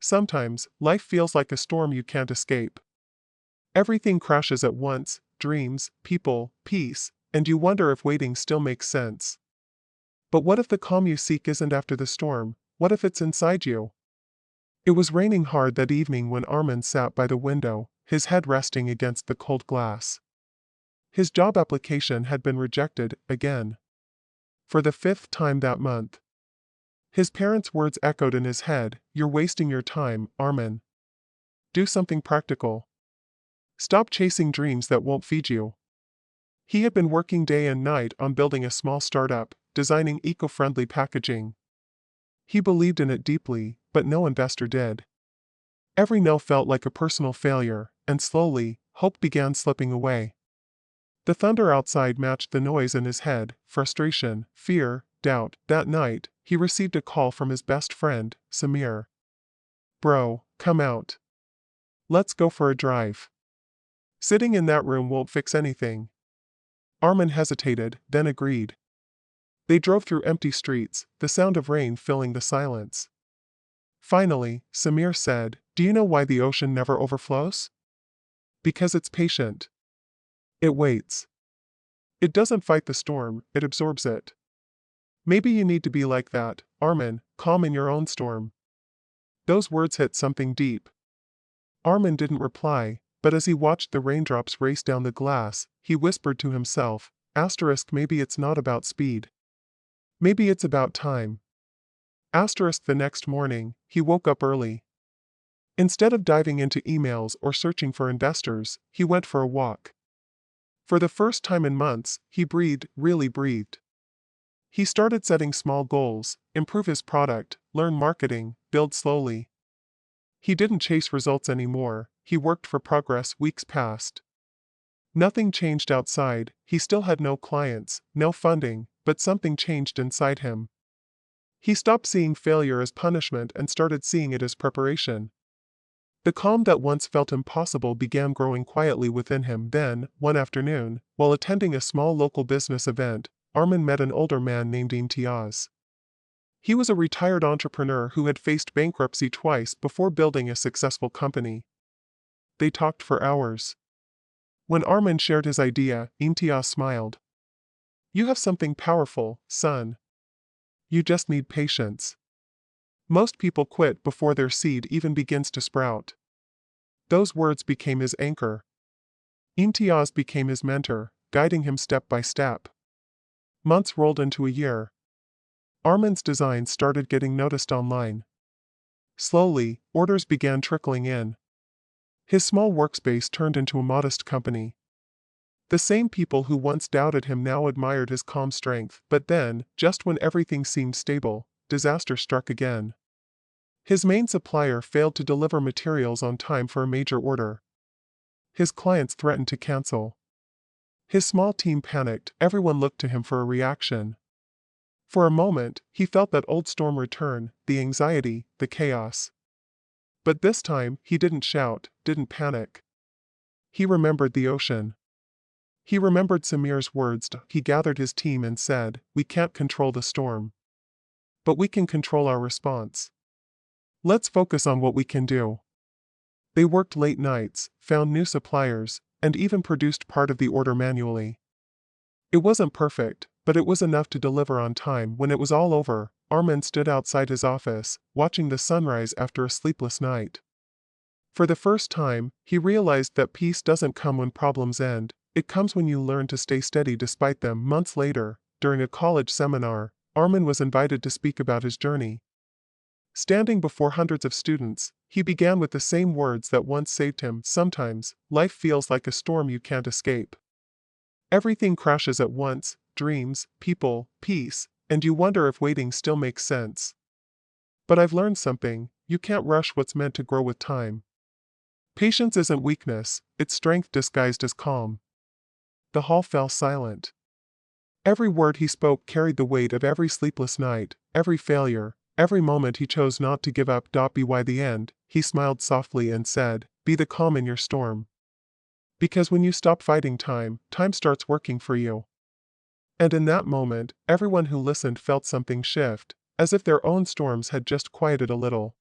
Sometimes, life feels like a storm you can't escape. Everything crashes at once: dreams, people, peace, and you wonder if waiting still makes sense. But what if the calm you seek isn't after the storm? What if it's inside you? It was raining hard that evening when Armin sat by the window, his head resting against the cold glass. His job application had been rejected, again. For the 5th time that month. His parents' words echoed in his head: "You're wasting your time, Armin. Do something practical. Stop chasing dreams that won't feed you." He had been working day and night on building a small startup, designing eco-friendly packaging. He believed in it deeply, but no investor did. Every no felt like a personal failure, and slowly, hope began slipping away. The thunder outside matched the noise in his head: frustration, fear, doubt. That night, he received a call from his best friend, Samir. "Bro, come out. Let's go for a drive. Sitting in that room won't fix anything." Armin hesitated, then agreed. They drove through empty streets, the sound of rain filling the silence. Finally, Samir said, "Do you know why the ocean never overflows? Because it's patient. It waits. It doesn't fight the storm, it absorbs it. Maybe you need to be like that, Armin, calm in your own storm." Those words hit something deep. Armin didn't reply, but as he watched the raindrops race down the glass, he whispered to himself, *Maybe it's not about speed. Maybe it's about time. The next morning, he woke up early. Instead of diving into emails or searching for investors, he went for a walk. For the first time in months, he breathed, really breathed. He started setting small goals: improve his product, learn marketing, build slowly. He didn't chase results anymore, he worked for progress. Weeks passed. Nothing changed outside, he still had no clients, no funding, but something changed inside him. He stopped seeing failure as punishment and started seeing it as preparation. The calm that once felt impossible began growing quietly within him. Then, one afternoon, while attending a small local business event, Armin met an older man named Imtiaz. He was a retired entrepreneur who had faced bankruptcy twice before building a successful company. They talked for hours. When Armin shared his idea, Imtiaz smiled. "You have something powerful, son. You just need patience. Most people quit before their seed even begins to sprout." Those words became his anchor. Imtiaz became his mentor, guiding him step by step. Months rolled into a year. Armin's designs started getting noticed online. Slowly, orders began trickling in. His small workspace turned into a modest company. The same people who once doubted him now admired his calm strength. But then, just when everything seemed stable, disaster struck again. His main supplier failed to deliver materials on time for a major order. His clients threatened to cancel. His small team panicked, everyone looked to him for a reaction. For a moment, he felt that old storm return, the anxiety, the chaos. But this time, he didn't shout, didn't panic. He remembered the ocean. He remembered Samir's words. He gathered his team and said, "We can't control the storm. But we can control our response. Let's focus on what we can do." They worked late nights, found new suppliers, and even produced part of the order manually. It wasn't perfect, but it was enough to deliver on time. When it was all over, Armin stood outside his office, watching the sunrise after a sleepless night. For the first time, he realized that peace doesn't come when problems end, it comes when you learn to stay steady despite them. Months later, during a college seminar, Armin was invited to speak about his journey. Standing before hundreds of students, he began with the same words that once saved him: "Sometimes, life feels like a storm you can't escape. Everything crashes at once: dreams, people, peace, and you wonder if waiting still makes sense. But I've learned something: you can't rush what's meant to grow with time. Patience isn't weakness, it's strength disguised as calm." The hall fell silent. Every word he spoke carried the weight of every sleepless night, every failure, every moment he chose not to give up. By the end, he smiled softly and said, "Be the calm in your storm. Because when you stop fighting time, time starts working for you." And in that moment, everyone who listened felt something shift, as if their own storms had just quieted a little.